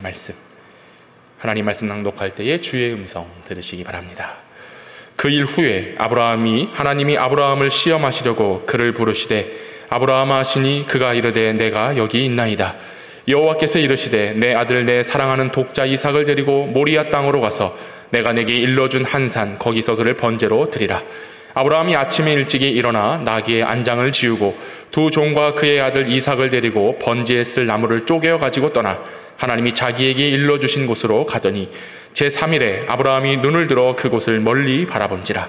말씀, 하나님 말씀 낭독할 때에 주의 음성 들으시기 바랍니다. 그 일 후에 하나님이 아브라함을 시험하시려고 그를 부르시되 아브라함아 하시니 그가 이르되 내가 여기 있나이다. 여호와께서 이르시되 내 아들 내 사랑하는 독자 이삭을 데리고 모리아 땅으로 가서 내가 내게 일러준 한 산 거기서 그를 번제로 드리라. 아브라함이 아침에 일찍이 일어나 나귀의 안장을 지우고 두 종과 그의 아들 이삭을 데리고 번제에 쓸 나무를 쪼개어 가지고 떠나 하나님이 자기에게 일러주신 곳으로 가더니 제3일에 아브라함이 눈을 들어 그곳을 멀리 바라본지라.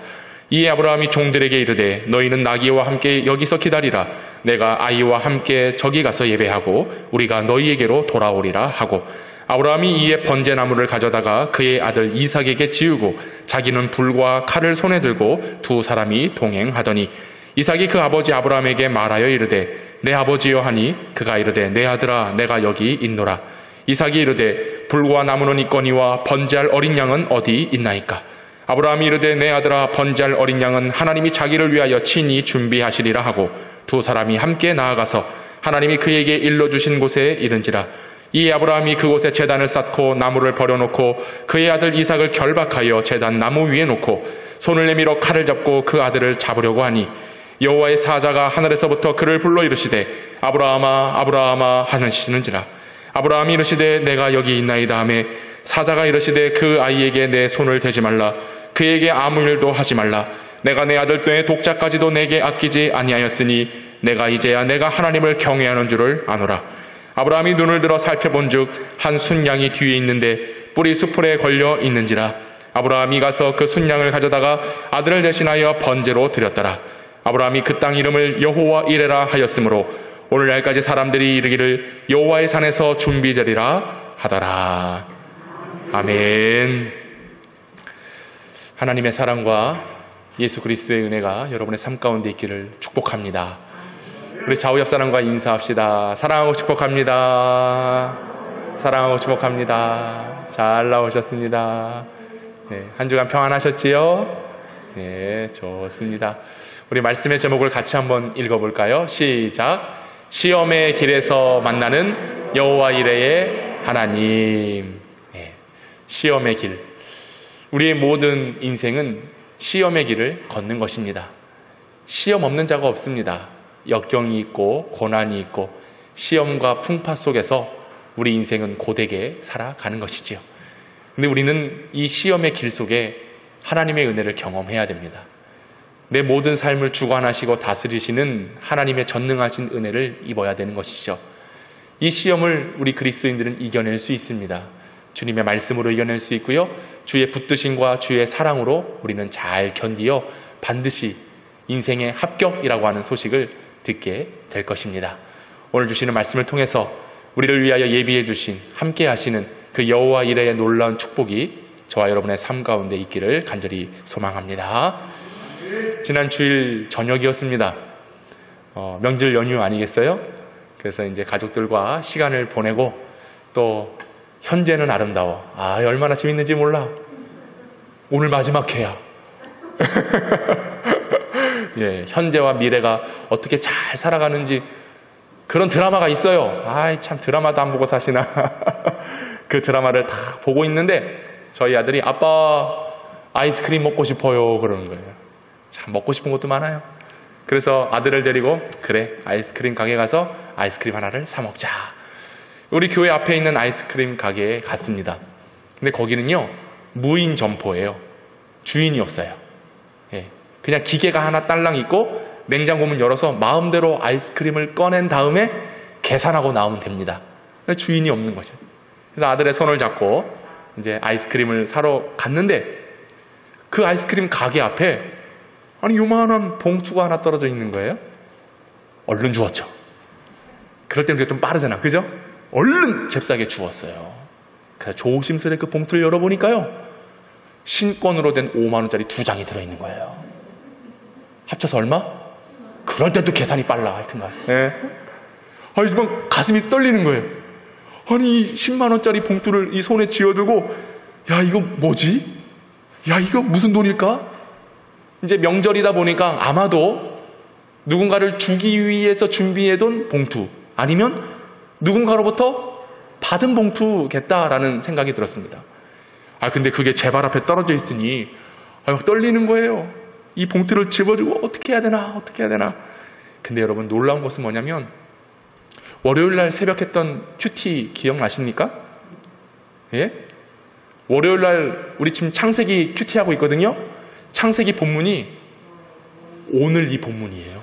이에 아브라함이 종들에게 이르되 너희는 나귀와 함께 여기서 기다리라. 내가 아이와 함께 저기 가서 예배하고 우리가 너희에게로 돌아오리라 하고 아브라함이 이에 번제나무를 가져다가 그의 아들 이삭에게 지우고 자기는 불과 칼을 손에 들고 두 사람이 동행하더니 이삭이 그 아버지 아브라함에게 말하여 이르되 내 아버지여 하니 그가 이르되 내 아들아 내가 여기 있노라. 이삭이 이르되 불과 나무는 있거니와 번제할 어린 양은 어디 있나이까. 아브라함이 이르되 내 아들아 번제할 어린 양은 하나님이 자기를 위하여 친히 준비하시리라 하고 두 사람이 함께 나아가서 하나님이 그에게 일러주신 곳에 이른지라. 이 아브라함이 그곳에 제단을 쌓고 나무를 버려놓고 그의 아들 이삭을 결박하여 제단 나무 위에 놓고 손을 내밀어 칼을 잡고 그 아들을 잡으려고 하니 여호와의 사자가 하늘에서부터 그를 불러 이르시되 아브라함아 아브라함아 하시는지라. 아브라함이 이르시되 내가 여기 있나이다 하매 사자가 이르시되 그 아이에게 내 손을 대지 말라. 그에게 아무 일도 하지 말라. 내가 내 아들 때 독자까지도 내게 아끼지 아니하였으니 내가 이제야 내가 하나님을 경외하는 줄을 아노라. 아브라함이 눈을 들어 살펴본즉 한 순양이 뒤에 있는데 뿔이 수풀에 걸려 있는지라. 아브라함이 가서 그 순양을 가져다가 아들을 대신하여 번제로 드렸더라. 아브라함이 그 땅 이름을 여호와 이레라 하였으므로 오늘날까지 사람들이 이르기를 여호와의 산에서 준비되리라 하더라. 아멘. 하나님의 사랑과 예수 그리스도의 은혜가 여러분의 삶 가운데 있기를 축복합니다. 우리 좌우 옆 사람과 인사합시다. 사랑하고 축복합니다. 사랑하고 축복합니다. 잘 나오셨습니다. 네, 한 주간 평안하셨지요? 네, 좋습니다. 우리 말씀의 제목을 같이 한번 읽어볼까요? 시작. 시험의 길에서 만나는 여호와 이레의 하나님. 네, 시험의 길. 우리의 모든 인생은 시험의 길을 걷는 것입니다. 시험 없는 자가 없습니다. 역경이 있고 고난이 있고 시험과 풍파 속에서 우리 인생은 고되게 살아가는 것이지요. 근데 우리는 이 시험의 길 속에 하나님의 은혜를 경험해야 됩니다. 내 모든 삶을 주관하시고 다스리시는 하나님의 전능하신 은혜를 입어야 되는 것이죠. 이 시험을 우리 그리스도인들은 이겨낼 수 있습니다. 주님의 말씀으로 이겨낼 수 있고요. 주의 붙드심과 주의 사랑으로 우리는 잘 견디어 반드시 인생의 합격이라고 하는 소식을 듣게 될 것입니다. 오늘 주시는 말씀을 통해서 우리를 위하여 예비해 주신 함께 하시는 그 여호와 이레의 놀라운 축복이 저와 여러분의 삶 가운데 있기를 간절히 소망합니다. 지난 주일 저녁이었습니다. 명절 연휴 아니겠어요? 그래서 이제 가족들과 시간을 보내고 또 현재는 아름다워. 얼마나 재밌는지 몰라. 오늘 마지막 회야. 예, 현재와 미래가 어떻게 잘 살아가는지 그런 드라마가 있어요. 참 드라마도 안 보고 사시나. 그 드라마를 다 보고 있는데 저희 아들이 아빠 아이스크림 먹고 싶어요 그러는 거예요. 참 먹고 싶은 것도 많아요. 그래서 아들을 데리고 그래 아이스크림 가게 가서 아이스크림 하나를 사 먹자. 우리 교회 앞에 있는 아이스크림 가게에 갔습니다. 근데 거기는요 무인 점포예요. 주인이 없어요. 예, 그냥 기계가 하나 딸랑 있고 냉장고 문 열어서 마음대로 아이스크림을 꺼낸 다음에 계산하고 나오면 됩니다. 주인이 없는 거죠. 그래서 아들의 손을 잡고 이제 아이스크림을 사러 갔는데 그 아이스크림 가게 앞에 요만한 봉투가 하나 떨어져 있는 거예요. 얼른 주웠죠. 그럴 때는 좀 빠르잖아, 그죠? 얼른 잽싸게 주웠어요. 그래서 조심스레 그 봉투를 열어보니까요 신권으로 된 5만 원짜리 2장이 들어있는 거예요. 합쳐서 얼마? 그럴 때도 계산이 빨라 하여튼간. 네. 정말 가슴이 떨리는 거예요. 10만 원짜리 봉투를 이 손에 쥐어들고 이거 뭐지? 이거 무슨 돈일까? 이제 명절이다 보니까 아마도 누군가를 주기 위해서 준비해둔 봉투 아니면 누군가로부터 받은 봉투겠다라는 생각이 들었습니다. 근데 그게 제 발 앞에 떨어져 있으니 떨리는 거예요. 이 봉투를 집어주고 어떻게 해야 되나. 근데 여러분, 놀라운 것은 뭐냐면 월요일날 새벽 했던 큐티 기억나십니까? 예? 월요일날 우리 지금 창세기 큐티하고 있거든요. 창세기 본문이 오늘 이 본문이에요.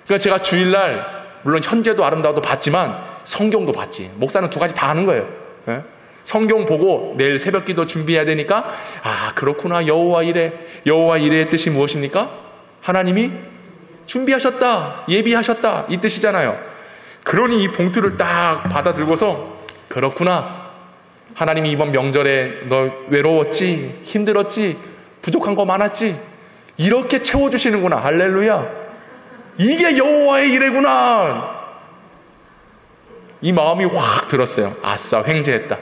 그러니까 제가 주일날 물론 현재도 아름다워도 봤지만 성경도 봤지. 목사는 두 가지 다 하는 거예요. 예? 성경 보고 내일 새벽 기도 준비해야 되니까 그렇구나. 여호와 이레의 뜻이 무엇입니까? 하나님이 준비하셨다, 예비하셨다, 이 뜻이잖아요. 그러니 이 봉투를 딱 받아 들고서 그렇구나. 하나님이 이번 명절에 너 외로웠지, 힘들었지, 부족한 거 많았지, 이렇게 채워주시는구나. 할렐루야. 이게 여호와의 이레구나. 이 마음이 확 들었어요. 아싸, 횡재했다.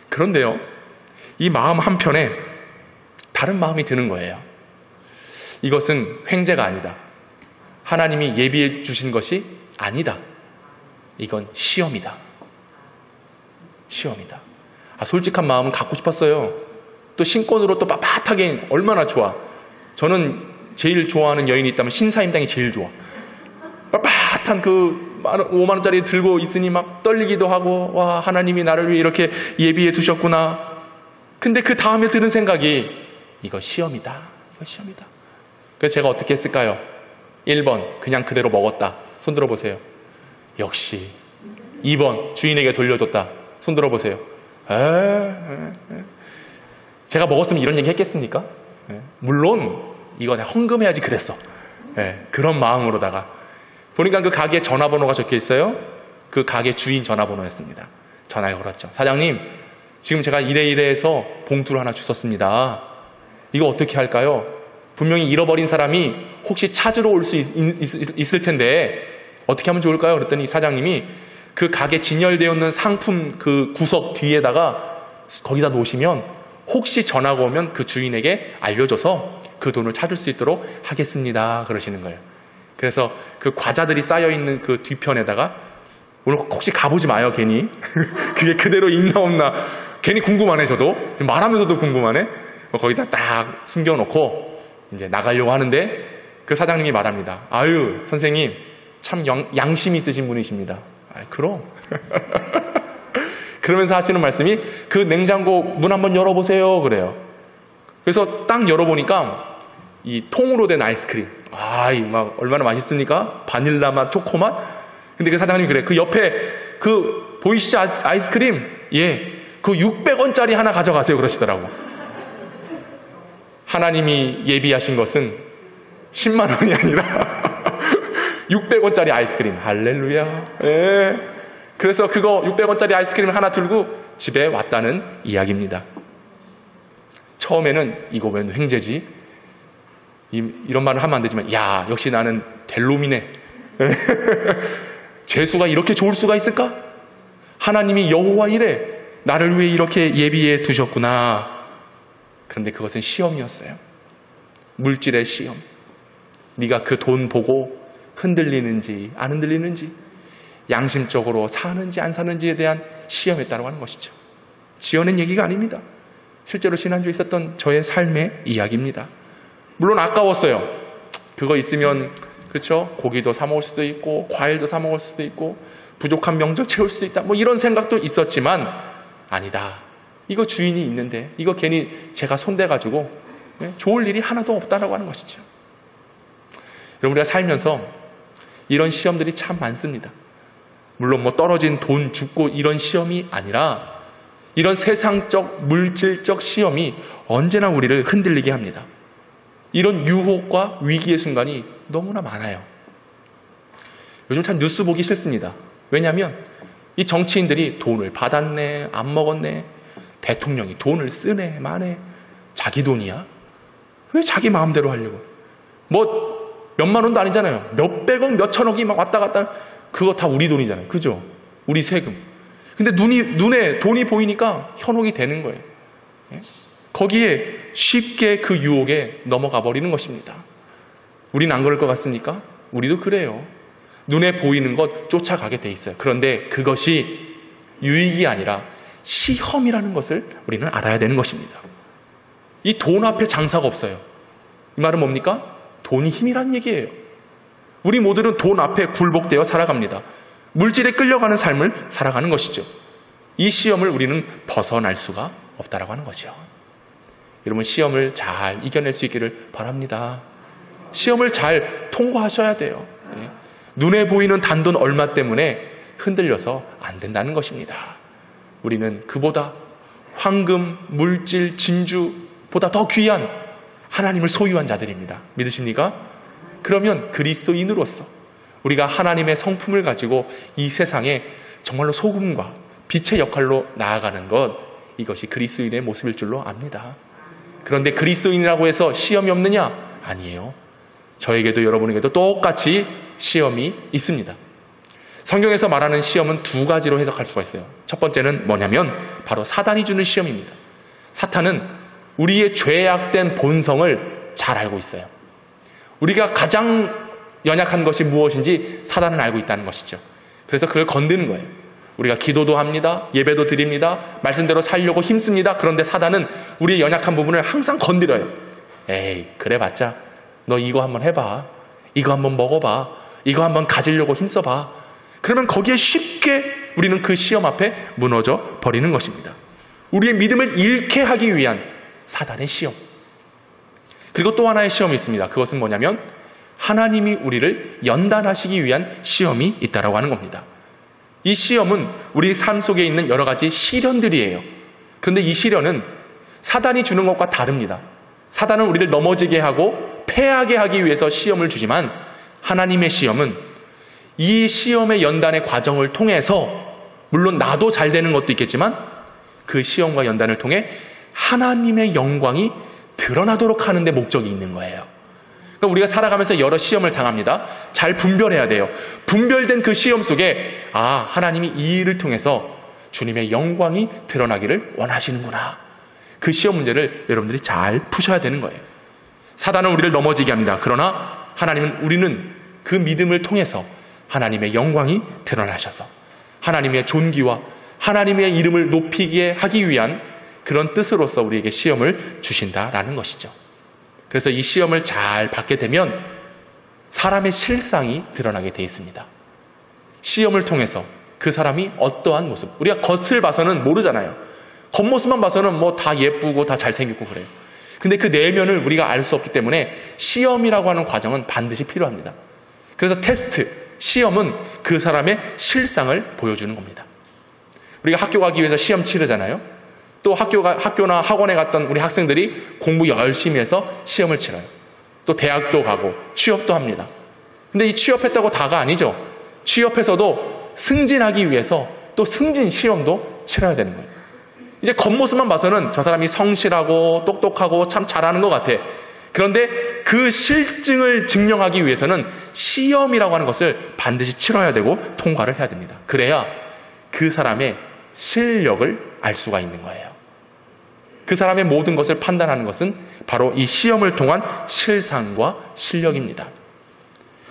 그런데요, 이 마음 한편에 다른 마음이 드는 거예요. 이것은 횡재가 아니다. 하나님이 예비해 주신 것이 아니다. 이건 시험이다. 솔직한 마음은 갖고 싶었어요. 또 신권으로 또 빳빳하게 얼마나 좋아. 저는 제일 좋아하는 여인이 있다면 신사임당이 제일 좋아. 빳빳한 그 5만 원짜리 들고 있으니 막 떨리기도 하고, 와, 하나님이 나를 위해 이렇게 예비해 두셨구나. 근데 그 다음에 드는 생각이 이거 시험이다. 그래서 제가 어떻게 했을까요? 1번 그냥 그대로 먹었다. 손 들어보세요. 역시. 2번 주인에게 돌려줬다. 손 들어보세요. 제가 먹었으면 이런 얘기 했겠습니까? 물론 이거 내가 헌금해야지 그랬어. 그런 마음으로다가 보니까 그 가게 전화번호가 적혀 있어요. 그 가게 주인 전화번호였습니다. 전화를 걸었죠. 사장님, 지금 제가 이래이래해서 봉투를 하나 주셨습니다. 이거 어떻게 할까요? 분명히 잃어버린 사람이 혹시 찾으러 올 수 있을 텐데 어떻게 하면 좋을까요? 그랬더니 사장님이 그 가게 진열되어 있는 상품 그 구석 뒤에다가 거기다 놓으시면 혹시 전화가 오면 그 주인에게 알려줘서 그 돈을 찾을 수 있도록 하겠습니다. 그러시는 거예요. 그래서 그 과자들이 쌓여있는 그 뒤편에다가 오늘 혹시 가보지 마요, 괜히. 그게 그대로 있나 없나 괜히 궁금하네. 저도 말하면서도 궁금하네. 거기다 딱 숨겨놓고 이제 나가려고 하는데 그 사장님이 말합니다. 아유, 선생님 참 양심이 있으신 분이십니다. 그럼. 그러면서 하시는 말씀이 그 냉장고 문 한번 열어보세요. 그래요. 그래서 딱 열어보니까 이 통으로 된 아이스크림. 막 얼마나 맛있습니까? 바닐라 맛, 초코 맛. 근데 그 사장님이 그래. 그 옆에 그 보이시죠? 아이스크림? 그 600원짜리 하나 가져가세요. 그러시더라고. 하나님이 예비하신 것은 10만 원이 아니라 600원짜리 아이스크림. 할렐루야. 그래서 그거 600원짜리 아이스크림 하나 들고 집에 왔다는 이야기입니다. 처음에는 이거 웬 횡재지? 이런 말을 하면 안 되지만, 야, 역시 나는 될 놈이네. 재수가 이렇게 좋을 수가 있을까? 하나님이 여호와 이래 나를 위해 이렇게 예비해 두셨구나. 그런데 그것은 시험이었어요. 물질의 시험. 네가 그 돈 보고 흔들리는지 안 흔들리는지, 양심적으로 사는지 안 사는지에 대한 시험이었다고 하는 것이죠. 지어낸 얘기가 아닙니다. 실제로 지난주에 있었던 저의 삶의 이야기입니다. 물론 아까웠어요. 그거 있으면, 그렇죠? 고기도 사 먹을 수도 있고 과일도 사 먹을 수도 있고 부족한 명절 채울 수도 있다, 뭐 이런 생각도 있었지만, 아니다, 이거 주인이 있는데 이거 괜히 제가 손대가지고 좋을 일이 하나도 없다라고 하는 것이죠. 여러분, 우리가 살면서 이런 시험들이 참 많습니다. 물론 뭐 떨어진 돈 죽고 이런 시험이 아니라 이런 세상적 물질적 시험이 언제나 우리를 흔들리게 합니다. 이런 유혹과 위기의 순간이 너무나 많아요. 요즘 참 뉴스 보기 싫습니다. 왜냐하면 이 정치인들이 돈을 받았네 안 먹었네, 대통령이 돈을 쓰네 마네, 자기 돈이야? 왜 자기 마음대로 하려고? 뭐 몇만 원도 아니잖아요. 몇백억 몇천억이 막 왔다 갔다, 그거 다 우리 돈이잖아요. 그죠? 우리 세금. 근데 눈에 돈이 보이니까 현혹이 되는 거예요. 거기에 쉽게 그 유혹에 넘어가 버리는 것입니다. 우린 안 그럴 것 같습니까? 우리도 그래요. 눈에 보이는 것 쫓아가게 돼 있어요. 그런데 그것이 유익이 아니라 시험이라는 것을 우리는 알아야 되는 것입니다. 이 돈 앞에 장사가 없어요. 이 말은 뭡니까? 돈이 힘이라는 얘기예요. 우리 모두는 돈 앞에 굴복되어 살아갑니다. 물질에 끌려가는 삶을 살아가는 것이죠. 이 시험을 우리는 벗어날 수가 없다라고 하는 거죠. 여러분, 시험을 잘 이겨낼 수 있기를 바랍니다. 시험을 잘 통과하셔야 돼요. 눈에 보이는 단돈 얼마 때문에 흔들려서 안 된다는 것입니다. 우리는 그보다 황금, 물질, 진주보다 더 귀한 하나님을 소유한 자들입니다. 믿으십니까? 그러면 그리스도인으로서 우리가 하나님의 성품을 가지고 이 세상에 정말로 소금과 빛의 역할로 나아가는 것, 이것이 그리스도인의 모습일 줄로 압니다. 그런데 그리스도인이라고 해서 시험이 없느냐? 아니에요. 저에게도 여러분에게도 똑같이 시험이 있습니다. 성경에서 말하는 시험은 두 가지로 해석할 수가 있어요. 첫 번째는 뭐냐면 바로 사단이 주는 시험입니다. 사탄은 우리의 죄악된 본성을 잘 알고 있어요. 우리가 가장 연약한 것이 무엇인지 사단은 알고 있다는 것이죠. 그래서 그걸 건드는 거예요. 우리가 기도도 합니다. 예배도 드립니다. 말씀대로 살려고 힘씁니다. 그런데 사단은 우리의 연약한 부분을 항상 건드려요. 에이, 그래봤자 너 이거 한번 해봐. 이거 한번 먹어봐. 이거 한번 가지려고 힘써봐. 그러면 거기에 쉽게 우리는 그 시험 앞에 무너져 버리는 것입니다. 우리의 믿음을 잃게 하기 위한 사단의 시험. 그리고 또 하나의 시험이 있습니다. 그것은 뭐냐면 하나님이 우리를 연단하시기 위한 시험이 있다라고 하는 겁니다. 이 시험은 우리 삶 속에 있는 여러 가지 시련들이에요. 그런데 이 시련은 사단이 주는 것과 다릅니다. 사단은 우리를 넘어지게 하고 패하게 하기 위해서 시험을 주지만 하나님의 시험은 이 시험의 연단의 과정을 통해서 물론 나도 잘 되는 것도 있겠지만 그 시험과 연단을 통해 하나님의 영광이 드러나도록 하는 데 목적이 있는 거예요. 그러니까 우리가 살아가면서 여러 시험을 당합니다. 잘 분별해야 돼요. 분별된 그 시험 속에 하나님이 이 일을 통해서 주님의 영광이 드러나기를 원하시는구나. 그 시험 문제를 여러분들이 잘 푸셔야 되는 거예요. 사단은 우리를 넘어지게 합니다. 그러나 우리는 그 믿음을 통해서 하나님의 영광이 드러나셔서 하나님의 존귀와 하나님의 이름을 높이게 하기 위한 그런 뜻으로서 우리에게 시험을 주신다라는 것이죠. 그래서 이 시험을 잘 받게 되면 사람의 실상이 드러나게 돼 있습니다. 시험을 통해서 그 사람이 어떠한 모습, 우리가 겉을 봐서는 모르잖아요. 겉모습만 봐서는 뭐 다 예쁘고 다 잘생겼고 그래요. 근데 그 내면을 우리가 알 수 없기 때문에 시험이라고 하는 과정은 반드시 필요합니다. 그래서 테스트, 시험은 그 사람의 실상을 보여주는 겁니다. 우리가 학교 가기 위해서 시험 치르잖아요. 또 학교나 학원에 갔던 우리 학생들이 공부 열심히 해서 시험을 치러요. 또 대학도 가고 취업도 합니다. 근데 이 취업했다고 다가 아니죠. 취업해서도 승진하기 위해서 또 승진 시험도 치러야 되는 거예요. 이제 겉모습만 봐서는 저 사람이 성실하고 똑똑하고 참 잘하는 것 같아. 그런데 그 실증을 증명하기 위해서는 시험이라고 하는 것을 반드시 치러야 되고 통과를 해야 됩니다. 그래야 그 사람의 실력을 알 수가 있는 거예요. 그 사람의 모든 것을 판단하는 것은 바로 이 시험을 통한 실상과 실력입니다.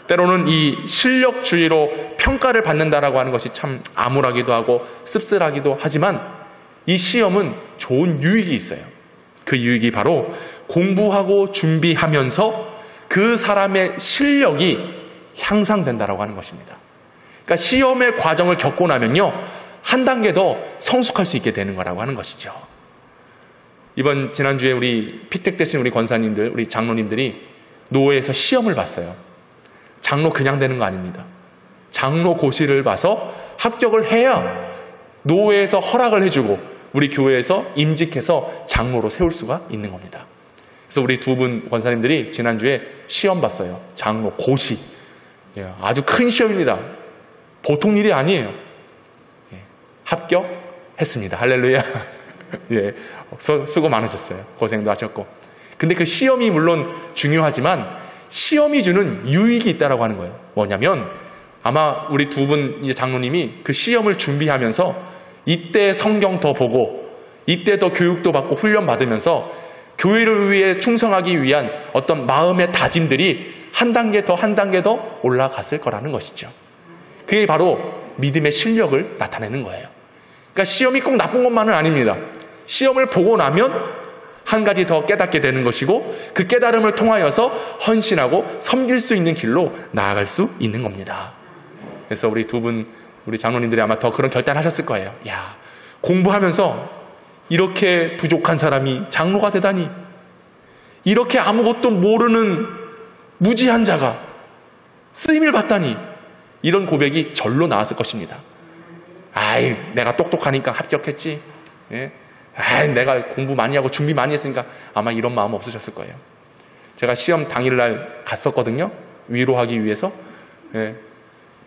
때로는 이 실력주의로 평가를 받는다라고 하는 것이 참 암울하기도 하고 씁쓸하기도 하지만 이 시험은 좋은 유익이 있어요. 그 유익이 바로 공부하고 준비하면서 그 사람의 실력이 향상된다라고 하는 것입니다. 그러니까 시험의 과정을 겪고 나면요, 한 단계 더 성숙할 수 있게 되는 거라고 하는 것이죠. 지난주에 우리 피택되신 우리 권사님들, 우리 장로님들이 노회에서 시험을 봤어요. 장로 그냥 되는 거 아닙니다. 장로 고시를 봐서 합격을 해야 노회에서 허락을 해주고 우리 교회에서 임직해서 장로로 세울 수가 있는 겁니다. 그래서 우리 두 분 권사님들이 지난주에 시험 봤어요. 장로 고시. 아주 큰 시험입니다. 보통 일이 아니에요. 합격했습니다. 할렐루야. 수고 많으셨어요. 고생도 하셨고. 근데 그 시험이 물론 중요하지만 시험이 주는 유익이 있다라고 하는 거예요. 뭐냐면 아마 우리 두 분 장로님이 그 시험을 준비하면서 이때 성경 더 보고 이때 더 교육도 받고 훈련 받으면서 교회를 위해 충성하기 위한 어떤 마음의 다짐들이 한 단계 더 올라갔을 거라는 것이죠. 그게 바로 믿음의 실력을 나타내는 거예요. 그러니까 시험이 꼭 나쁜 것만은 아닙니다. 시험을 보고 나면 한 가지 더 깨닫게 되는 것이고 그 깨달음을 통하여서 헌신하고 섬길 수 있는 길로 나아갈 수 있는 겁니다. 그래서 우리 두 분, 우리 장로님들이 아마 더 그런 결단하셨을 거예요. 야, 공부하면서 이렇게 부족한 사람이 장로가 되다니, 이렇게 아무것도 모르는 무지한 자가 쓰임을 받다니, 이런 고백이 절로 나왔을 것입니다. 아이, 내가 똑똑하니까 합격했지. 예? 아이, 내가 공부 많이 하고 준비 많이 했으니까, 아마 이런 마음 없으셨을 거예요. 제가 시험 당일날 갔었거든요. 위로하기 위해서. 예.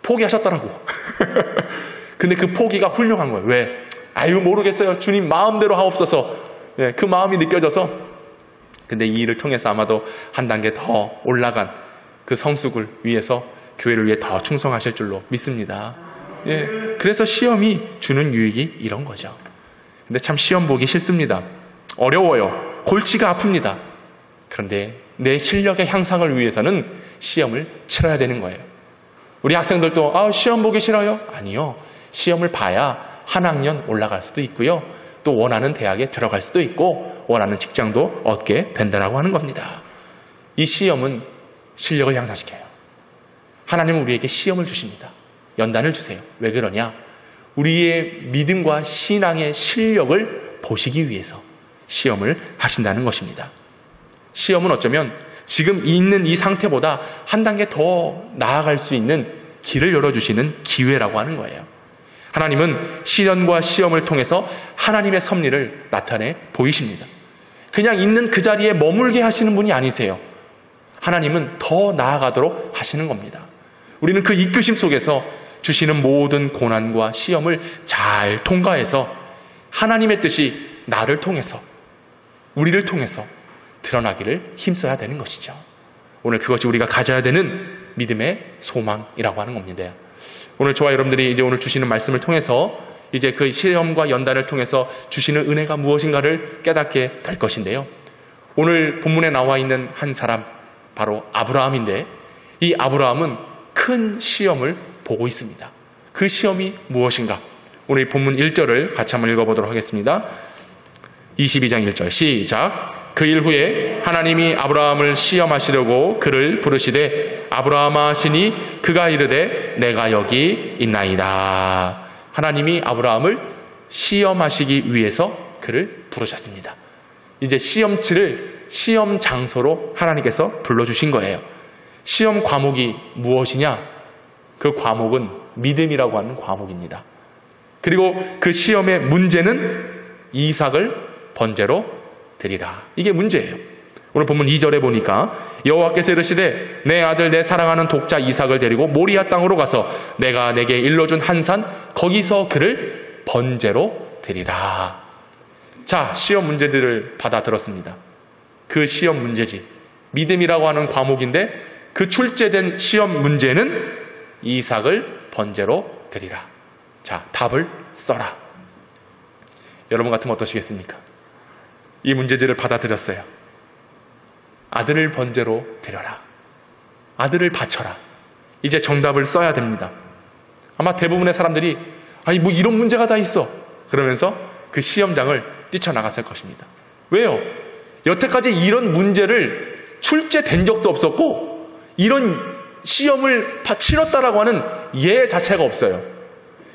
포기하셨더라고. 근데 그 포기가 훌륭한 거예요. 왜? 아유, 모르겠어요. 주님 마음대로 하옵소서. 예, 그 마음이 느껴져서. 근데 이 일을 통해서 아마도 한 단계 더 올라간 그 성숙을 위해서 교회를 위해 더 충성하실 줄로 믿습니다. 예, 그래서 시험이 주는 유익이 이런 거죠. 근데 참 시험 보기 싫습니다. 어려워요. 골치가 아픕니다. 그런데 내 실력의 향상을 위해서는 시험을 치러야 되는 거예요. 우리 학생들도 시험 보기 싫어요? 아니요. 시험을 봐야 한 학년 올라갈 수도 있고요. 또 원하는 대학에 들어갈 수도 있고 원하는 직장도 얻게 된다고 하는 겁니다. 이 시험은 실력을 향상시켜요. 하나님은 우리에게 시험을 주십니다. 연단을 주세요. 왜 그러냐? 우리의 믿음과 신앙의 실력을 보시기 위해서 시험을 하신다는 것입니다. 시험은 어쩌면 지금 있는 이 상태보다 한 단계 더 나아갈 수 있는 길을 열어주시는 기회라고 하는 거예요. 하나님은 시련과 시험을 통해서 하나님의 섭리를 나타내 보이십니다. 그냥 있는 그 자리에 머물게 하시는 분이 아니세요. 하나님은 더 나아가도록 하시는 겁니다. 우리는 그 이끄심 속에서 주시는 모든 고난과 시험을 잘 통과해서 하나님의 뜻이 나를 통해서, 우리를 통해서 드러나기를 힘써야 되는 것이죠. 오늘 그것이 우리가 가져야 되는 믿음의 소망이라고 하는 겁니다. 오늘 저와 여러분들이 이제 오늘 주시는 말씀을 통해서 이제 그 시험과 연단을 통해서 주시는 은혜가 무엇인가를 깨닫게 될 것인데요. 오늘 본문에 나와 있는 한 사람, 바로 아브라함인데, 이 아브라함은 큰 시험을 보고 있습니다. 그 시험이 무엇인가? 오늘 본문 1절을 같이 한번 읽어보도록 하겠습니다. 22장 1절 시작. 그 일 후에 하나님이 아브라함을 시험하시려고 그를 부르시되 아브라함아 하시니 그가 이르되 내가 여기 있나이다. 하나님이 아브라함을 시험하시기 위해서 그를 부르셨습니다. 이제 시험치를 시험 장소로 하나님께서 불러주신 거예요. 시험 과목이 무엇이냐? 그 과목은 믿음이라고 하는 과목입니다. 그리고 그 시험의 문제는 이삭을 번제로 드리라. 이게 문제예요. 오늘 본문 2절에 보니까 여호와께서 이르시되 내 아들 내 사랑하는 독자 이삭을 데리고 모리아 땅으로 가서 내가 내게 일러준 한 산 거기서 그를 번제로 드리라. 자, 시험 문제들을 받아들었습니다. 그 시험 문제지, 믿음이라고 하는 과목인데 그 출제된 시험 문제는 이삭을 번제로 드리라. 자, 답을 써라. 여러분 같으면 어떠시겠습니까? 이 문제들을 받아들였어요. 아들을 번제로 드려라. 아들을 바쳐라. 이제 정답을 써야 됩니다. 아마 대부분의 사람들이 아니 뭐 이런 문제가 다 있어 그러면서 그 시험장을 뛰쳐나갔을 것입니다. 왜요? 여태까지 이런 문제를 출제된 적도 없었고 이런 시험을 치렀다라고 하는 예 자체가 없어요.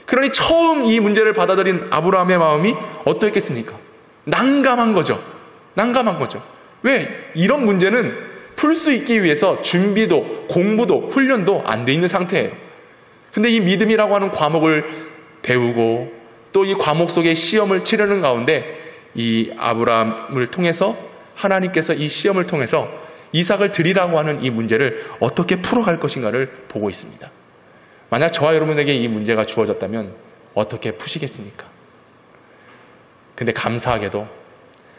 그러니 처음 이 문제를 받아들인 아브라함의 마음이 어떠했겠습니까? 난감한 거죠. 난감한 거죠. 왜? 이런 문제는 풀 수 있기 위해서 준비도 공부도 훈련도 안 돼 있는 상태예요. 근데 이 믿음이라고 하는 과목을 배우고 또 이 과목 속에 시험을 치르는 가운데 이 아브라함을 통해서 하나님께서 이 시험을 통해서 이삭을 드리라고 하는 이 문제를 어떻게 풀어갈 것인가를 보고 있습니다. 만약 저와 여러분에게 이 문제가 주어졌다면 어떻게 푸시겠습니까? 근데 감사하게도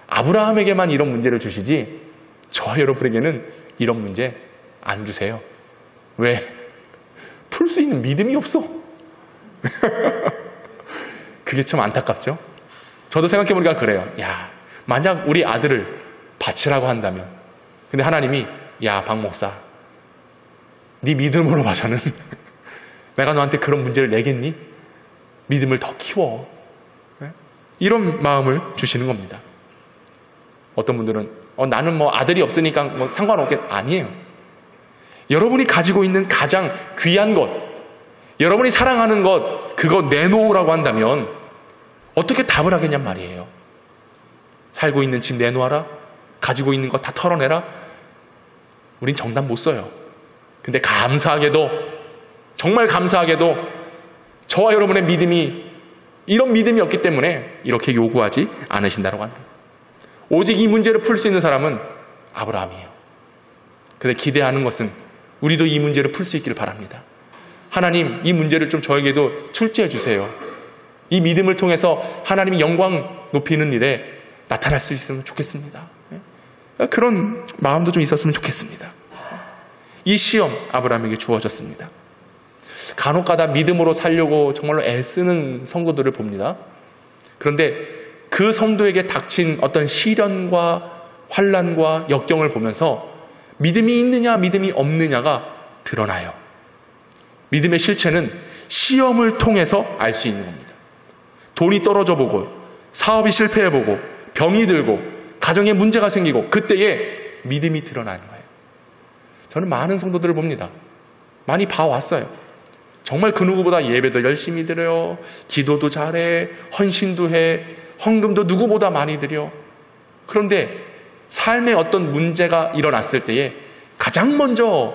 아브라함에게만 이런 문제를 주시지 저와 여러분에게는 이런 문제 안 주세요. 왜? 풀 수 있는 믿음이 없어. 그게 참 안타깝죠? 저도 생각해보니까 그래요. 야, 만약 우리 아들을 바치라고 한다면, 근데 하나님이 야, 박 목사, 네 믿음으로 봐서는 내가 너한테 그런 문제를 내겠니? 믿음을 더 키워. 이런 마음을 주시는 겁니다. 어떤 분들은 나는 뭐 아들이 없으니까 뭐 아니에요. 여러분이 가지고 있는 가장 귀한 것, 여러분이 사랑하는 것, 그거 내놓으라고 한다면 어떻게 답을 하겠냔 말이에요. 살고 있는 집 내놓아라? 가지고 있는 것 다 털어내라? 우린 정답 못 써요. 근데 감사하게도, 정말 감사하게도 저와 여러분의 믿음이 이런 믿음이었기 때문에 이렇게 요구하지 않으신다고 합니다. 오직 이 문제를 풀 수 있는 사람은 아브라함이에요. 근데 기대하는 것은 우리도 이 문제를 풀 수 있기를 바랍니다. 하나님, 이 문제를 좀 저에게도 출제해 주세요. 이 믿음을 통해서 하나님이 영광 높이는 일에 나타날 수 있으면 좋겠습니다. 그런 마음도 좀 있었으면 좋겠습니다. 이 시험 아브라함에게 주어졌습니다. 간혹가다 믿음으로 살려고 정말로 애쓰는 성도들을 봅니다. 그런데 그 성도에게 닥친 어떤 시련과 환난과 역경을 보면서 믿음이 있느냐 믿음이 없느냐가 드러나요. 믿음의 실체는 시험을 통해서 알 수 있는 겁니다. 돈이 떨어져 보고, 사업이 실패해 보고, 병이 들고, 가정에 문제가 생기고, 그때에 믿음이 드러나는 거예요. 저는 많은 성도들을 봅니다. 많이 봐왔어요. 정말 그 누구보다 예배도 열심히 드려요. 기도도 잘해. 헌신도 해. 헌금도 누구보다 많이 드려. 그런데 삶에 어떤 문제가 일어났을 때에 가장 먼저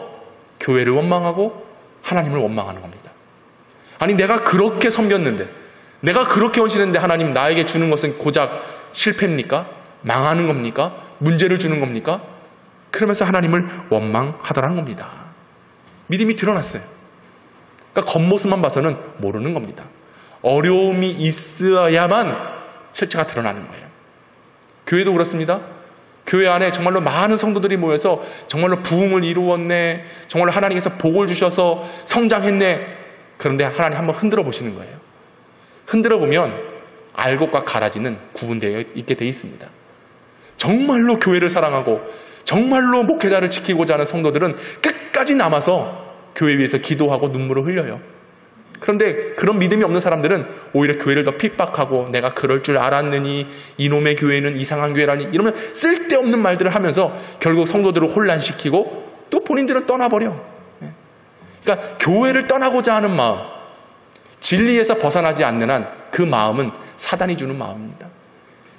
교회를 원망하고 하나님을 원망하는 겁니다. 아니, 내가 그렇게 섬겼는데, 내가 그렇게 헌신했는데 하나님 나에게 주는 것은 고작 실패입니까? 망하는 겁니까? 문제를 주는 겁니까? 그러면서 하나님을 원망하더라는 겁니다. 믿음이 드러났어요. 그러니까 겉모습만 봐서는 모르는 겁니다. 어려움이 있어야만 실체가 드러나는 거예요. 교회도 그렇습니다. 교회 안에 정말로 많은 성도들이 모여서 정말로 부흥을 이루었네, 정말로 하나님께서 복을 주셔서 성장했네. 그런데 하나님 한번 흔들어 보시는 거예요. 흔들어 보면 알 것과 가라지는 구분되어 있게 되어 있습니다. 정말로 교회를 사랑하고 정말로 목회자를 지키고자 하는 성도들은 끝까지 남아서 교회 위해서 기도하고 눈물을 흘려요. 그런데 그런 믿음이 없는 사람들은 오히려 교회를 더 핍박하고, 내가 그럴 줄 알았느니, 이놈의 교회는 이상한 교회라니, 이러면 쓸데없는 말들을 하면서 결국 성도들을 혼란시키고 또 본인들은 떠나버려. 그러니까 교회를 떠나고자 하는 마음, 진리에서 벗어나지 않는 한 그 마음은 사단이 주는 마음입니다.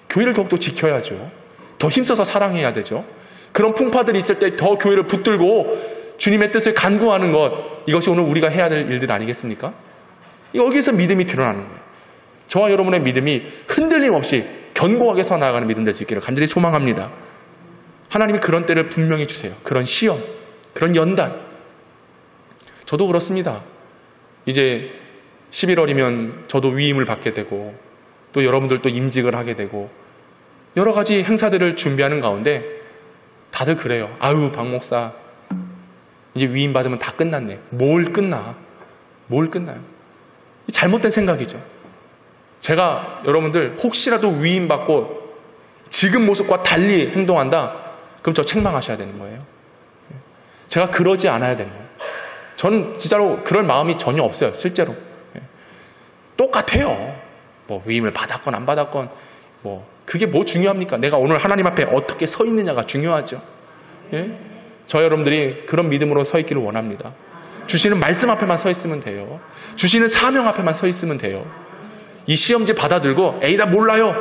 교회를 더욱더 지켜야죠. 더 힘써서 사랑해야 되죠. 그런 풍파들이 있을 때 더 교회를 붙들고 주님의 뜻을 간구하는 것, 이것이 오늘 우리가 해야 될 일들 아니겠습니까? 여기서 믿음이 드러나는 거예요. 저와 여러분의 믿음이 흔들림 없이 견고하게 서나가는 믿음 될 수 있기를 간절히 소망합니다. 하나님이 그런 때를 분명히 주세요. 그런 시험, 그런 연단. 저도 그렇습니다. 이제 11월이면 저도 위임을 받게 되고, 또 여러분들도 임직을 하게 되고, 여러 가지 행사들을 준비하는 가운데 다들 그래요. 아유, 박 목사, 이제 위임 받으면 다 끝났네. 뭘 끝나? 뭘 끝나요? 잘못된 생각이죠. 제가 여러분들 혹시라도 위임 받고 지금 모습과 달리 행동한다? 그럼 저 책망하셔야 되는 거예요. 제가 그러지 않아야 되는 거예요. 저는 진짜로 그럴 마음이 전혀 없어요. 실제로. 똑같아요. 뭐 위임을 받았건 안 받았건 뭐 그게 뭐 중요합니까? 내가 오늘 하나님 앞에 어떻게 서 있느냐가 중요하죠. 예? 저 여러분들이 그런 믿음으로 서 있기를 원합니다. 주시는 말씀 앞에만 서 있으면 돼요. 주시는 사명 앞에만 서 있으면 돼요. 이 시험지 받아들고 에이 나 몰라요,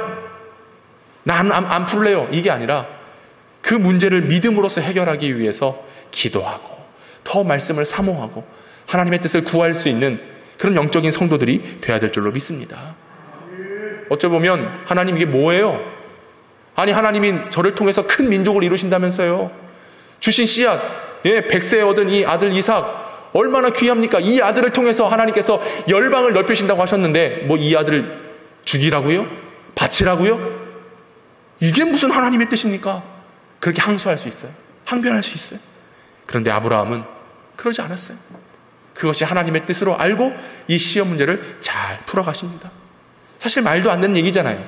나 안 풀래요, 이게 아니라 그 문제를 믿음으로써 해결하기 위해서 기도하고 더 말씀을 사모하고 하나님의 뜻을 구할 수 있는 그런 영적인 성도들이 돼야 될 줄로 믿습니다. 어쩌보면 하나님 이게 뭐예요? 아니, 하나님이 저를 통해서 큰 민족을 이루신다면서요. 주신 씨앗, 100세에 얻은 이 아들 이삭 얼마나 귀합니까? 이 아들을 통해서 하나님께서 열방을 넓히신다고 하셨는데 뭐 이 아들을 죽이라고요? 바치라고요? 이게 무슨 하나님의 뜻입니까? 그렇게 항소할 수 있어요. 항변할 수 있어요. 그런데 아브라함은 그러지 않았어요. 그것이 하나님의 뜻으로 알고 이 시험 문제를 잘 풀어가십니다. 사실 말도 안 되는 얘기잖아요.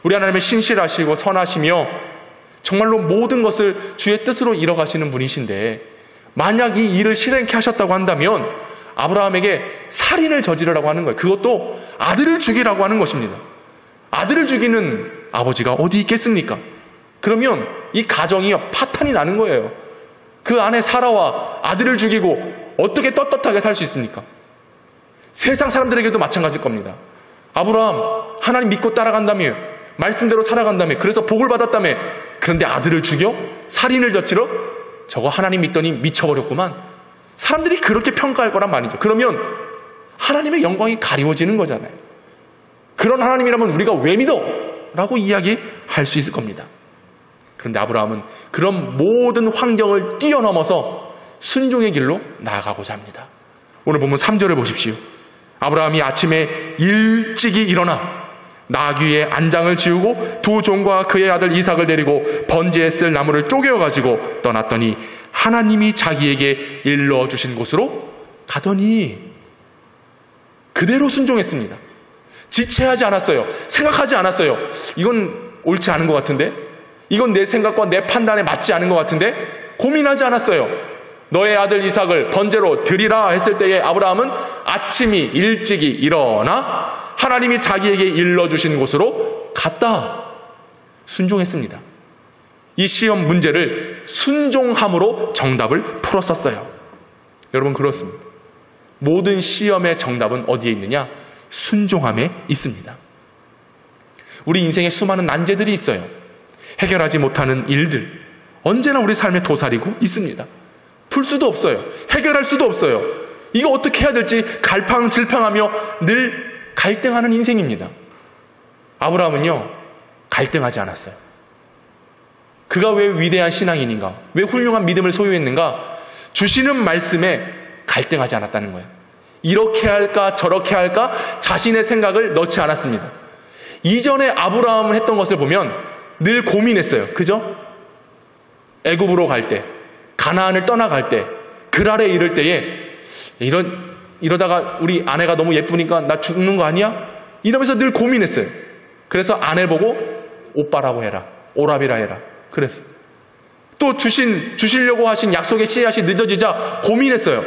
우리 하나님의 신실하시고 선하시며 정말로 모든 것을 주의 뜻으로 이뤄가시는 분이신데, 만약 이 일을 실행케 하셨다고 한다면 아브라함에게 살인을 저지르라고 하는 거예요. 그것도 아들을 죽이라고 하는 것입니다. 아들을 죽이는 아버지가 어디 있겠습니까? 그러면 이 가정이 파탄이 나는 거예요. 그 아내 사라와 아들을 죽이고 어떻게 떳떳하게 살 수 있습니까? 세상 사람들에게도 마찬가지일 겁니다. 아브라함 하나님 믿고 따라간다며, 말씀대로 살아간다며, 그래서 복을 받았다며, 그런데 아들을 죽여? 살인을 저지러? 저거 하나님 믿더니 미쳐버렸구만. 사람들이 그렇게 평가할 거란 말이죠. 그러면 하나님의 영광이 가리워지는 거잖아요. 그런 하나님이라면 우리가 왜 믿어? 라고 이야기할 수 있을 겁니다. 그런데 아브라함은 그런 모든 환경을 뛰어넘어서 순종의 길로 나아가고자 합니다. 오늘 보면 3절을 보십시오. 아브라함이 아침에 일찍이 일어나 나귀의 안장을 지우고 두 종과 그의 아들 이삭을 데리고 번제에 쓸 나무를 쪼개어가지고 떠났더니 하나님이 자기에게 일러주신 곳으로 가더니, 그대로 순종했습니다. 지체하지 않았어요. 생각하지 않았어요. 이건 옳지 않은 것 같은데, 이건 내 생각과 내 판단에 맞지 않은 것 같은데, 고민하지 않았어요. 너의 아들 이삭을 번제로 드리라 했을 때에 아브라함은 아침이 일찍이 일어나 하나님이 자기에게 일러주신 곳으로 갔다. 순종했습니다. 이 시험 문제를 순종함으로 정답을 풀었었어요. 여러분, 그렇습니다. 모든 시험의 정답은 어디에 있느냐? 순종함에 있습니다. 우리 인생에 수많은 난제들이 있어요. 해결하지 못하는 일들, 언제나 우리 삶에 도사리고 있습니다. 풀 수도 없어요. 해결할 수도 없어요. 이거 어떻게 해야 될지 갈팡질팡하며 늘 갈등하는 인생입니다. 아브라함은요, 갈등하지 않았어요. 그가 왜 위대한 신앙인인가? 왜 훌륭한 믿음을 소유했는가? 주시는 말씀에 갈등하지 않았다는 거예요. 이렇게 할까 저렇게 할까 자신의 생각을 넣지 않았습니다. 이전에 아브라함을 했던 것을 보면 늘 고민했어요. 그죠? 애굽으로 갈 때, 가나안을 떠나갈 때, 그랄에 이를 때에 이러다가 우리 아내가 너무 예쁘니까 나 죽는 거 아니야? 이러면서 늘 고민했어요. 그래서 아내 보고 오빠라고 해라, 오라비라 해라 그랬어요. 또 주시려고 하신 약속의 씨앗이 늦어지자 고민했어요.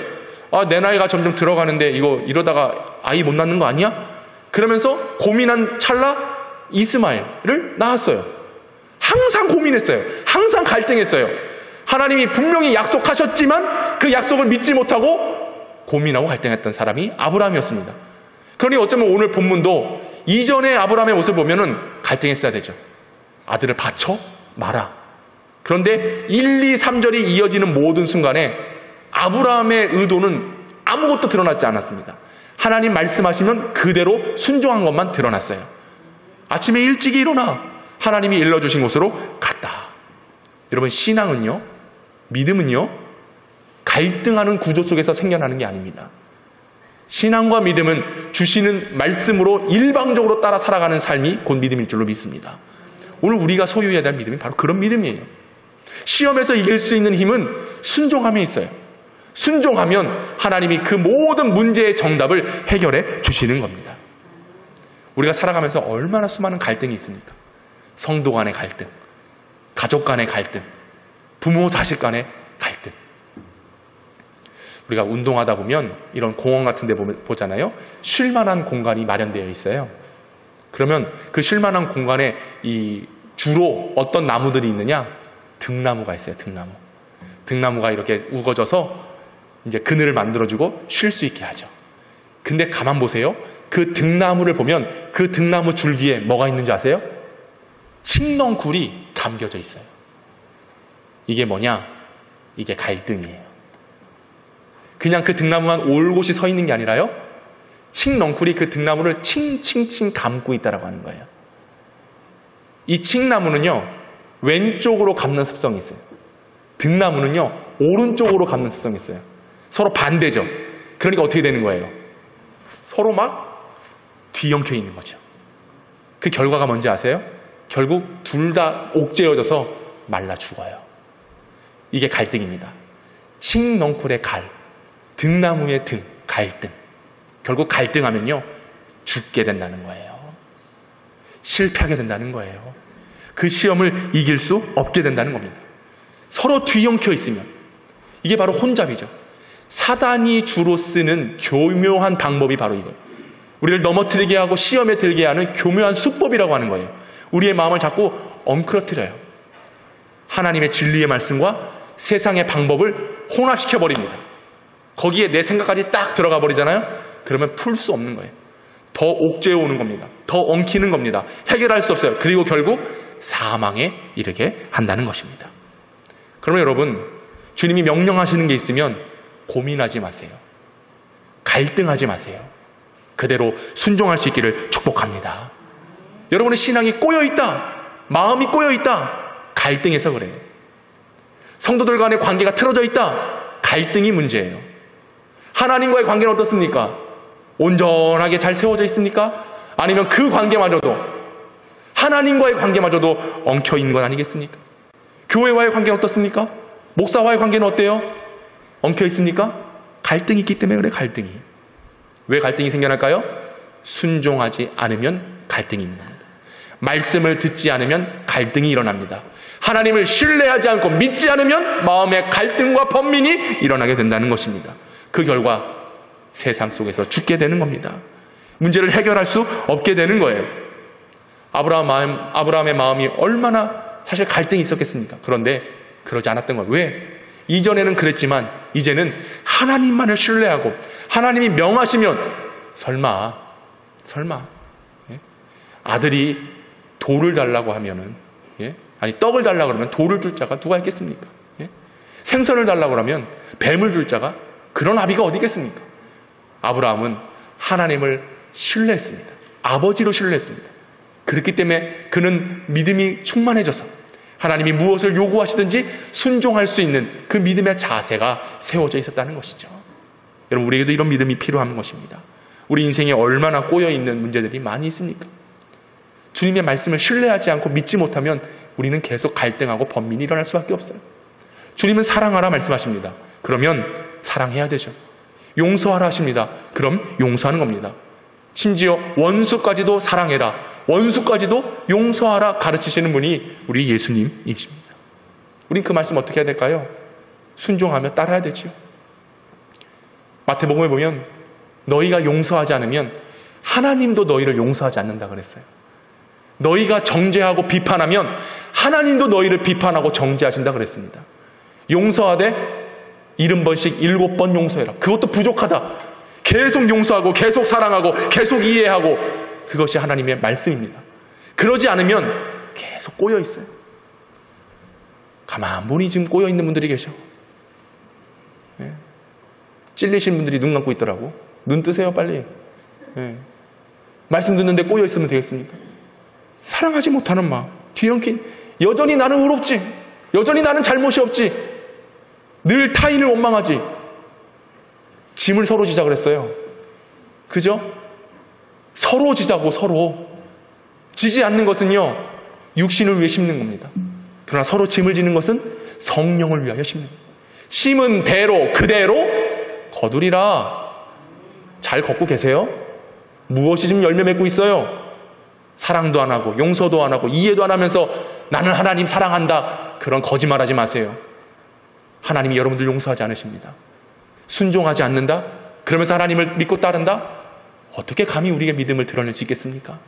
내 나이가 점점 들어가는데 이러다가 아이 못 낳는 거 아니야? 그러면서 고민한 찰나 이스마엘을 낳았어요. 항상 고민했어요. 항상 갈등했어요. 하나님이 분명히 약속하셨지만 그 약속을 믿지 못하고 고민하고 갈등했던 사람이 아브라함이었습니다. 그러니 어쩌면 오늘 본문도 이전의 아브라함의 모습을 보면은 갈등했어야 되죠. 아들을 바쳐 마라. 그런데 1, 2, 3절이 이어지는 모든 순간에 아브라함의 의도는 아무것도 드러나지 않았습니다. 하나님 말씀하시면 그대로 순종한 것만 드러났어요. 아침에 일찍 일어나 하나님이 일러주신 곳으로 갔다. 여러분, 신앙은요, 믿음은요, 갈등하는 구조 속에서 생겨나는 게 아닙니다. 신앙과 믿음은 주시는 말씀으로 일방적으로 따라 살아가는 삶이 곧 믿음일 줄로 믿습니다. 오늘 우리가 소유해야 될 믿음이 바로 그런 믿음이에요. 시험에서 이길 수 있는 힘은 순종함에 있어요. 순종하면 하나님이 그 모든 문제의 정답을 해결해 주시는 겁니다. 우리가 살아가면서 얼마나 수많은 갈등이 있습니까? 성도 간의 갈등, 가족 간의 갈등, 부모 자식 간의 갈등. 우리가 운동하다 보면 이런 공원 같은 데 보잖아요. 쉴만한 공간이 마련되어 있어요. 그러면 그 쉴만한 공간에 주로 어떤 나무들이 있느냐? 등나무가 있어요. 등나무. 등나무가 이렇게 우거져서 이제 그늘을 만들어주고 쉴 수 있게 하죠. 근데 가만 보세요. 그 등나무를 보면 그 등나무 줄기에 뭐가 있는지 아세요? 칡넝쿨이 감겨져 있어요. 이게 뭐냐? 이게 갈등이에요. 그냥 그 등나무만 올곧이 서 있는 게 아니라요, 칡넝쿨이 그 등나무를 칭칭칭 감고 있다라고 하는 거예요. 이 칡나무는요, 왼쪽으로 감는 습성이 있어요. 등나무는요, 오른쪽으로 감는 습성이 있어요. 서로 반대죠. 그러니까 어떻게 되는 거예요? 서로 막 뒤엉켜 있는 거죠. 그 결과가 뭔지 아세요? 결국 둘 다 옥죄어져서 말라 죽어요. 이게 갈등입니다. 칡넝쿨의 갈, 등나무의 등, 갈등. 결국 갈등하면요, 죽게 된다는 거예요. 실패하게 된다는 거예요. 그 시험을 이길 수 없게 된다는 겁니다. 서로 뒤엉켜 있으면 이게 바로 혼잡이죠. 사단이 주로 쓰는 교묘한 방법이 바로 이거예요. 우리를 넘어뜨리게 하고 시험에 들게 하는 교묘한 수법이라고 하는 거예요. 우리의 마음을 자꾸 엉클어뜨려요. 하나님의 진리의 말씀과 세상의 방법을 혼합시켜버립니다. 거기에 내 생각까지 딱 들어가 버리잖아요. 그러면 풀 수 없는 거예요. 더 옥죄어 오는 겁니다. 더 엉키는 겁니다. 해결할 수 없어요. 그리고 결국 사망에 이르게 한다는 것입니다. 그러면 여러분, 주님이 명령하시는 게 있으면 고민하지 마세요. 갈등하지 마세요. 그대로 순종할 수 있기를 축복합니다. 여러분의 신앙이 꼬여있다, 마음이 꼬여있다, 갈등해서 그래요. 성도들 간의 관계가 틀어져 있다, 갈등이 문제예요. 하나님과의 관계는 어떻습니까? 온전하게 잘 세워져 있습니까? 아니면 그 관계마저도, 하나님과의 관계마저도 엉켜 있는 건 아니겠습니까? 교회와의 관계는 어떻습니까? 목사와의 관계는 어때요? 엉켜 있습니까? 갈등이 있기 때문에 그래. 갈등이. 왜 갈등이 생겨날까요? 순종하지 않으면 갈등이 있는 겁니다. 말씀을 듣지 않으면 갈등이 일어납니다. 하나님을 신뢰하지 않고 믿지 않으면 마음의 갈등과 번민이 일어나게 된다는 것입니다. 그 결과 세상 속에서 죽게 되는 겁니다. 문제를 해결할 수 없게 되는 거예요. 아브라함의 마음이 얼마나 사실 갈등이 있었겠습니까? 그런데 그러지 않았던 거예요. 왜? 이전에는 그랬지만 이제는 하나님만을 신뢰하고 하나님이 명하시면 설마 예? 아들이 돌을 달라고 하면은 예? 아니 떡을 달라고 그러면 돌을 줄 자가 누가 있겠습니까? 예? 생선을 달라고 그러면 뱀을 줄 자가 그런 아비가 어디 있겠습니까? 아브라함은 하나님을 신뢰했습니다. 아버지로 신뢰했습니다. 그렇기 때문에 그는 믿음이 충만해져서 하나님이 무엇을 요구하시든지 순종할 수 있는 그 믿음의 자세가 세워져 있었다는 것이죠. 여러분, 우리에게도 이런 믿음이 필요한 것입니다. 우리 인생에 얼마나 꼬여있는 문제들이 많이 있습니까? 주님의 말씀을 신뢰하지 않고 믿지 못하면 우리는 계속 갈등하고 번민이 일어날 수밖에 없어요. 주님은 사랑하라 말씀하십니다. 그러면 사랑해야 되죠. 용서하라 하십니다. 그럼 용서하는 겁니다. 심지어 원수까지도 사랑해라, 원수까지도 용서하라 가르치시는 분이 우리 예수님이십니다. 우린 그 말씀 어떻게 해야 될까요? 순종하며 따라야 되지요. 마태복음에 보면 너희가 용서하지 않으면 하나님도 너희를 용서하지 않는다 그랬어요. 너희가 정죄하고 비판하면 하나님도 너희를 비판하고 정죄하신다 그랬습니다. 용서하되 70번씩 7번 용서해라. 그것도 부족하다. 계속 용서하고 계속 사랑하고 계속 이해하고, 그것이 하나님의 말씀입니다. 그러지 않으면 계속 꼬여있어요. 가만 보니 지금 꼬여있는 분들이 계셔. 예. 찔리신 분들이 눈 감고 있더라고. 눈 뜨세요 빨리. 예. 말씀 듣는데 꼬여있으면 되겠습니까? 사랑하지 못하는 마음, 뒤엉킨, 여전히 나는 의롭지, 여전히 나는 잘못이 없지, 늘 타인을 원망하지. 짐을 서로 지자 그랬어요. 그죠? 서로 지자고, 서로. 지지 않는 것은요, 육신을 위해 심는 겁니다. 그러나 서로 짐을 지는 것은 성령을 위하여 심는 겁니다. 심은 대로 그대로 거두리라. 잘 걷고 계세요? 무엇이 지금 열매 맺고 있어요? 사랑도 안 하고 용서도 안 하고 이해도 안 하면서 나는 하나님 사랑한다, 그런 거짓말하지 마세요. 하나님이 여러분들 용서하지 않으십니다. 순종하지 않는다? 그러면서 하나님을 믿고 따른다? 어떻게 감히 우리의 믿음을 드러낼 수 있겠습니까?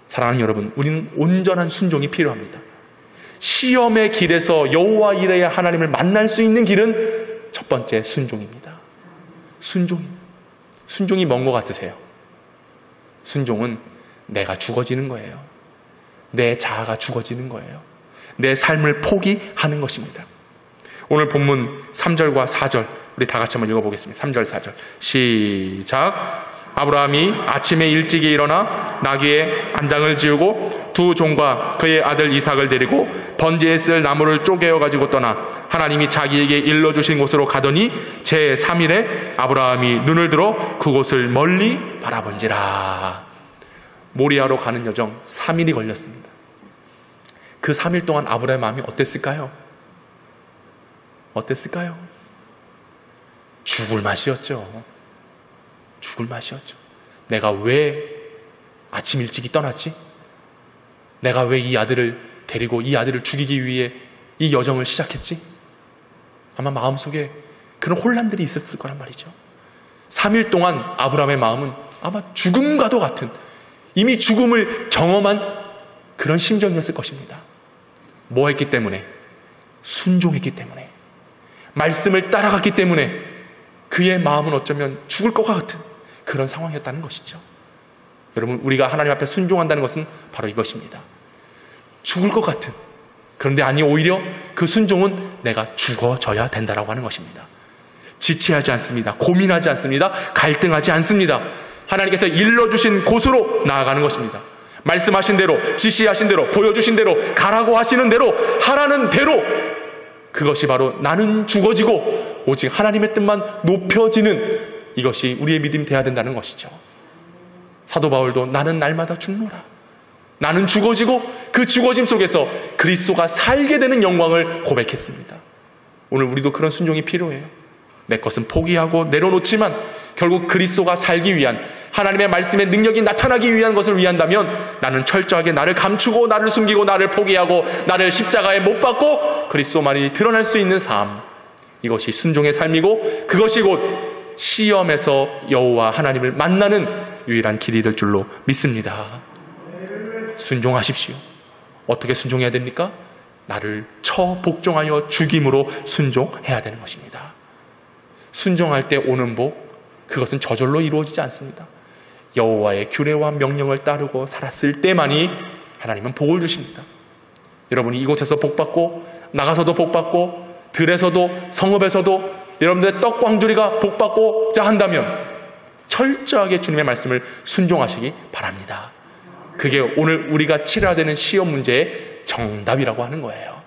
사랑하는 여러분, 우리는 온전한 순종이 필요합니다. 시험의 길에서 여호와 이레의 하나님을 만날 수 있는 길은 첫 번째 순종입니다. 순종이 뭔 것 같으세요? 순종은 내가 죽어지는 거예요. 내 자아가 죽어지는 거예요. 내 삶을 포기하는 것입니다. 오늘 본문 3절과 4절 우리 다 같이 한번 읽어보겠습니다. 3절 4절 시작. 아브라함이 아침에 일찍이 일어나 나귀의 안장을 지우고 두 종과 그의 아들 이삭을 데리고 번제에 쓸 나무를 쪼개어 가지고 떠나 하나님이 자기에게 일러주신 곳으로 가더니 제3일에 아브라함이 눈을 들어 그곳을 멀리 바라본지라. 모리아로 가는 여정 3일이 걸렸습니다. 그 3일 동안 아브라함의 마음이 어땠을까요? 죽을 맛이었죠. 내가 왜 아침 일찍이 떠났지? 내가 왜 이 아들을 데리고 이 아들을 죽이기 위해 이 여정을 시작했지? 아마 마음속에 그런 혼란들이 있었을 거란 말이죠. 3일 동안 아브라함의 마음은 아마 죽음과도 같은, 이미 죽음을 경험한 그런 심정이었을 것입니다. 뭐 했기 때문에? 순종했기 때문에, 말씀을 따라갔기 때문에 그의 마음은 어쩌면 죽을 것과 같은 그런 상황이었다는 것이죠. 여러분, 우리가 하나님 앞에 순종한다는 것은 바로 이것입니다. 죽을 것 같은, 그런데 아니 오히려 그 순종은 내가 죽어져야 된다라고 하는 것입니다. 지체하지 않습니다. 고민하지 않습니다. 갈등하지 않습니다. 하나님께서 일러주신 곳으로 나아가는 것입니다. 말씀하신 대로, 지시하신 대로, 보여주신 대로, 가라고 하시는 대로, 하라는 대로, 그것이 바로 나는 죽어지고 오직 하나님의 뜻만 높여지는, 이것이 우리의 믿음이 되어야 된다는 것이죠. 사도 바울도 나는 날마다 죽노라, 나는 죽어지고 그 죽어짐 속에서 그리스도가 살게 되는 영광을 고백했습니다. 오늘 우리도 그런 순종이 필요해요. 내 것은 포기하고 내려놓지만 결국 그리스도가 살기 위한, 하나님의 말씀의 능력이 나타나기 위한 것을 위한다면 나는 철저하게 나를 감추고 나를 숨기고 나를 포기하고 나를 십자가에 못 박고 그리스도만이 드러날 수 있는 삶, 이것이 순종의 삶이고 그것이 곧 시험에서 여호와 하나님을 만나는 유일한 길이 될 줄로 믿습니다. 순종하십시오. 어떻게 순종해야 됩니까? 나를 처복종하여 죽임으로 순종해야 되는 것입니다. 순종할 때 오는 복, 그것은 저절로 이루어지지 않습니다. 여호와의 규례와 명령을 따르고 살았을 때만이 하나님은 복을 주십니다. 여러분이 이곳에서 복받고 나가서도 복받고 들에서도 성읍에서도 여러분들의 떡광주리가 복받고자 한다면 철저하게 주님의 말씀을 순종하시기 바랍니다. 그게 오늘 우리가 치러야 되는 시험 문제의 정답이라고 하는 거예요.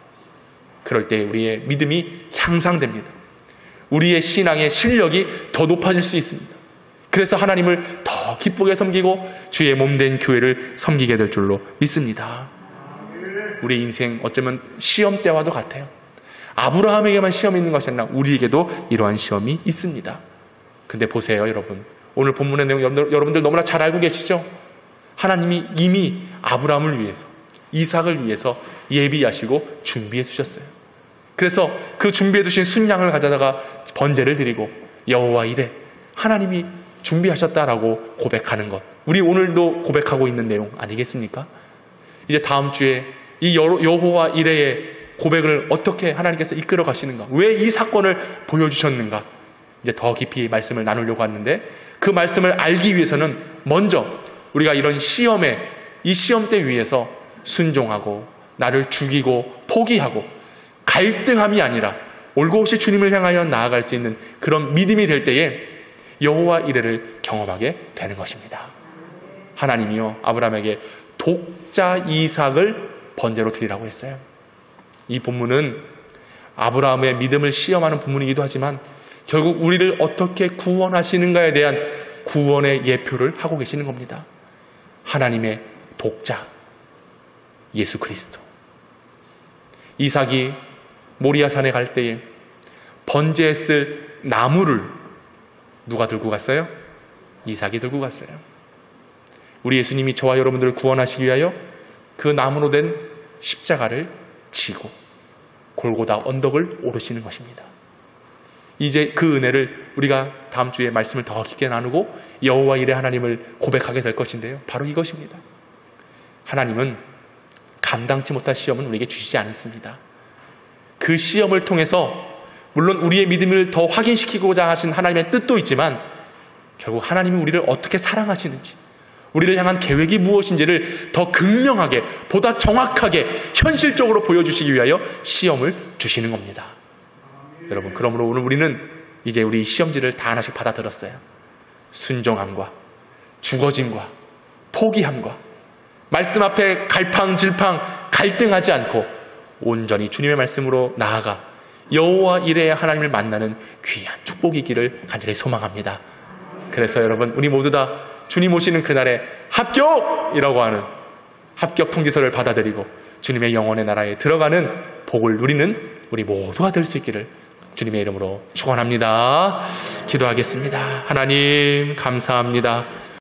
그럴 때 우리의 믿음이 향상됩니다. 우리의 신앙의 실력이 더 높아질 수 있습니다. 그래서 하나님을 더 기쁘게 섬기고 주의 몸된 교회를 섬기게 될 줄로 믿습니다. 우리 인생 어쩌면 시험 때와도 같아요. 아브라함에게만 시험이 있는 것이 아니라 우리에게도 이러한 시험이 있습니다. 근데 보세요, 여러분. 오늘 본문의 내용 여러분들 너무나 잘 알고 계시죠? 하나님이 이미 아브라함을 위해서, 이삭을 위해서 예비하시고 준비해 두셨어요. 그래서 그 준비해 두신 순양을 가져다가 번제를 드리고 여호와 이레, 하나님이 준비하셨다라고 고백하는 것, 우리 오늘도 고백하고 있는 내용 아니겠습니까? 이제 다음 주에 이 여호와 이레의 고백을 어떻게 하나님께서 이끌어 가시는가, 왜 이 사건을 보여주셨는가, 이제 더 깊이 말씀을 나누려고 하는데, 그 말씀을 알기 위해서는 먼저 우리가 이런 시험에, 이 시험대 위에서 순종하고 나를 죽이고 포기하고 갈등함이 아니라 올곧이 주님을 향하여 나아갈 수 있는 그런 믿음이 될 때에 여호와 이레를 경험하게 되는 것입니다. 하나님이요, 아브라함에게 독자 이삭을 번제로 드리라고 했어요. 이 본문은 아브라함의 믿음을 시험하는 본문이기도 하지만 결국 우리를 어떻게 구원하시는가에 대한 구원의 예표를 하고 계시는 겁니다. 하나님의 독자 예수 그리스도. 이삭이 모리아산에 갈 때에 번제했을 나무를 누가 들고 갔어요? 이삭이 들고 갔어요. 우리 예수님이 저와 여러분들을 구원하시기 위하여 그 나무로 된 십자가를 지고 골고다 언덕을 오르시는 것입니다. 이제 그 은혜를 우리가 다음 주에 말씀을 더 깊게 나누고 여호와 이레 하나님을 고백하게 될 것인데요, 바로 이것입니다. 하나님은 감당치 못할 시험은 우리에게 주시지 않습니다. 그 시험을 통해서 물론 우리의 믿음을 더 확인시키고자 하신 하나님의 뜻도 있지만 결국 하나님이 우리를 어떻게 사랑하시는지, 우리를 향한 계획이 무엇인지를 더 극명하게, 보다 정확하게, 현실적으로 보여주시기 위하여 시험을 주시는 겁니다. 여러분, 그러므로 오늘 우리는 이제 우리 시험지를 다 하나씩 받아들었어요. 순종함과 죽어짐과 포기함과 말씀 앞에 갈팡질팡 갈등하지 않고 온전히 주님의 말씀으로 나아가 여호와 이레의 하나님을 만나는 귀한 축복이기를 간절히 소망합니다. 그래서 여러분, 우리 모두 다 주님 오시는 그날에 합격이라고 하는 합격 통지서를 받아들이고 주님의 영원의 나라에 들어가는 복을 누리는 우리 모두가 될 수 있기를 주님의 이름으로 축원합니다. 기도하겠습니다. 하나님 감사합니다.